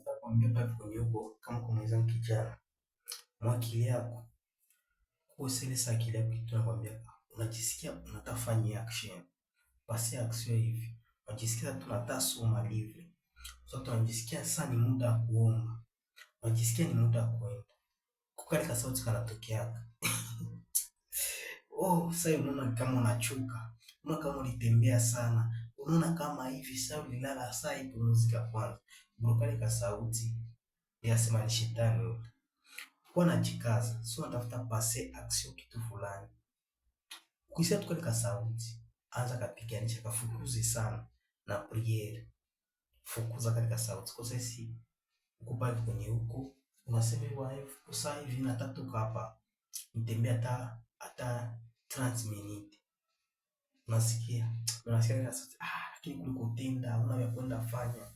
Nakwambia pale kwenye huko kama kumweza kijana mwakili yako kusele sa akili yako kitu nakwambia unajisikia unataka fanya action basi action hivi unajisikia tu unataka soma livre sasa unajisikia sasa ni muda wa kuomba unajisikia ni muda wa kwenda kukali ka sauti kanatokea oh sasa unaona kama unachoka unaona kama ulitembea sana unaona kama hivi sasa ulilala saa ipo muziki kwanza burukali ka sauti yasema ni shetani huyo. Kwa najikaza, sio natafuta pase action kitu fulani. Ukisikia tu katika sauti, anza kapiganisha kafukuze sana na priere. Fukuza katika sauti. Kwa sasa uko pale kwenye huko, unasema hivi sasa hivi natatoka hapa. Nitembea hata 30 minutes. Unasikia katika sauti, lakini kuliko tenda, una vya kwenda fanya.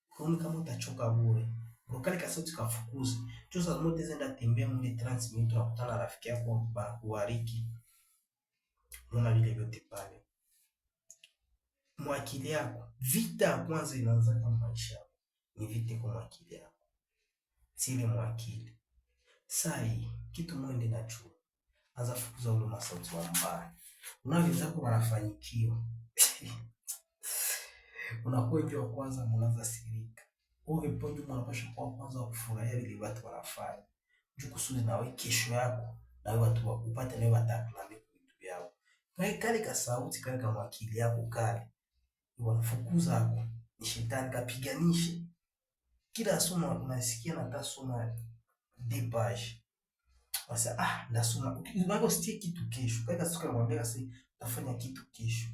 Kuoni kama utachoka bure. Ukali ka sauti kafukuze. Tuzo zote zenda tembea mule 30 minutes unakutana na rafiki yako kuhariki. Unaona vile vyote pale. Mwakili yako, vita ya kwanza inaanza kama maisha yako. Ni vita kwa mwakili yako. Sile mwakili. Sai, kitu mwende na chuo. Anza fukuza ule masauti wa mbaya. Unaona wenzako wanafanikiwa. Unakuwa ndio wa kwanza mnaanza sirika. Wewe ponyo mnapasha kwa kwanza kufurahia vile watu wanafanya. Juu kusudi na wewe kesho yako na wewe watu upate na wewe wataklame vitu vyao. Kale ka sauti kale kama akili yako kale. Wanafukuza hapo. Ni shetani kapiganishe. Kila somo unasikia nataka soma depage. Sasa ndasoma. Unataka sitie kitu kesho. Kale ka siku mwambia sasa tafanya kitu kesho.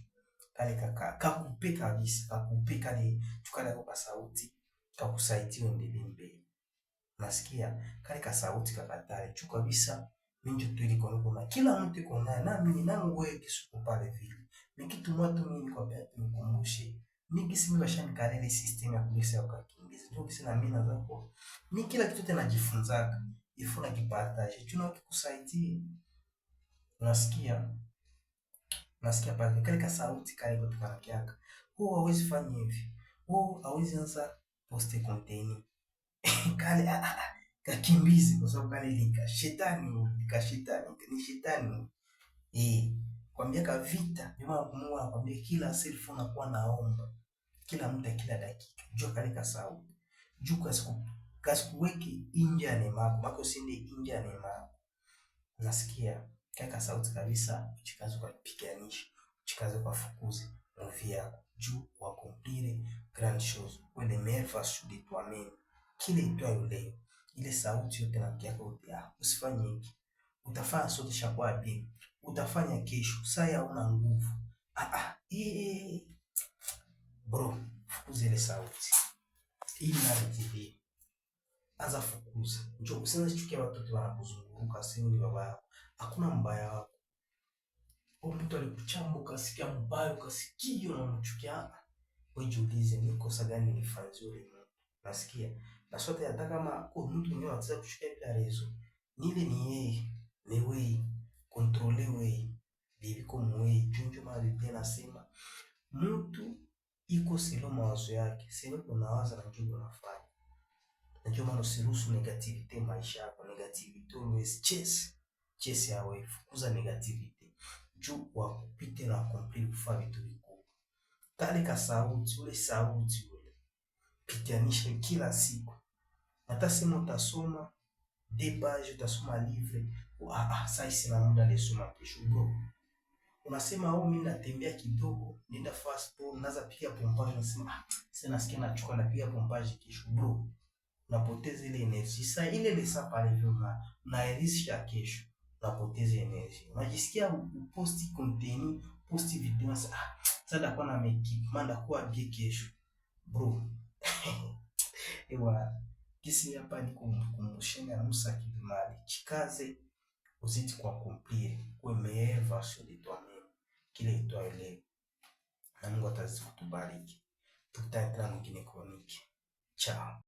Kale kakupe kabisa. Kakupe kale tukale kwa sauti. Kakusaidia uendelee mbele. Nasikia kale ka sauti kakatale chu kabisa minjo twili kwa kila mtu iko naye na mimi nangu wewe kisuko pale vile nikitu mtu mimi kwa pia nikumbushe mimi simi basha nikalele system ya kulisa ukakimbiza ndio kisi na mimi nazako mimi kila kitu tena najifunzaka ifuna kipartage tuna ukikusaidia nasikia pale kale ka sauti kale kutoka kiaka hawezi fanya hivi hawezi anza poste content kale kakimbizi kwa sababu kale lika shetani ni shetani kwambia ka vita jamaa kumua anakwambia kila self unakuwa naomba kila muda kila dakika jua kale ka sauti jua kasikuweke nje ya neema yako bako usinde nje ya neema yako unasikia kale ka sauti kabisa uchikaze kwa piganisha uchikaze kwa fukuzi mvi yako juu wakompire grand chose when the meilleur version de toi-même kile itwayo leo ile sauti yote na yako usifanye hiki utafanya sote shakuwa bien utafanya kesho saa una nguvu bro fukuza ile sauti hii narrative anza fukuza njoo usianze chukia watoto wanakuzunguruka sio ni baba yako hakuna mbaya wako mtu alikuchambuka sikia mbaya ukasikia unamchukia wewe jiulize ni kosa gani nilifanya yule nasikia na sote hata kama mtu mwingine anataka kushika ile rezo nile ni yeye ni wewe contrôler wewe bibi kama wewe junjo mali tena sema mtu iko silo mawazo yake sio unawaza na njoo unafanya na njoo maana usiruhusu negativity maisha yako negativity always chase away fukuza negativity juu wakupite na complete kufanya vitu vikubwa kale ka sauti ule piganisha kila siku hata sema utasoma depage utasoma livre sasa sina muda nisoma kesho bro unasema mimi natembea kidogo nenda fast ball naanza piga pompage unasema sasa nasikia nachoka napiga pompage kesho bro unapoteza ile energy sasa ile lesa pale vile unaelisha kesho unapoteza energy unajisikia uposti content posti video sasa ndakuwa na equipment ndakuwa bien kesho bro ewa kisi hapa ni kumshenga na Musa Kidimali chikaze uzidi kwa kumpire kwa meilleur version de toi-même kile itwayo leo na Mungu atakubariki tutaendelea mwingine kroniki chao.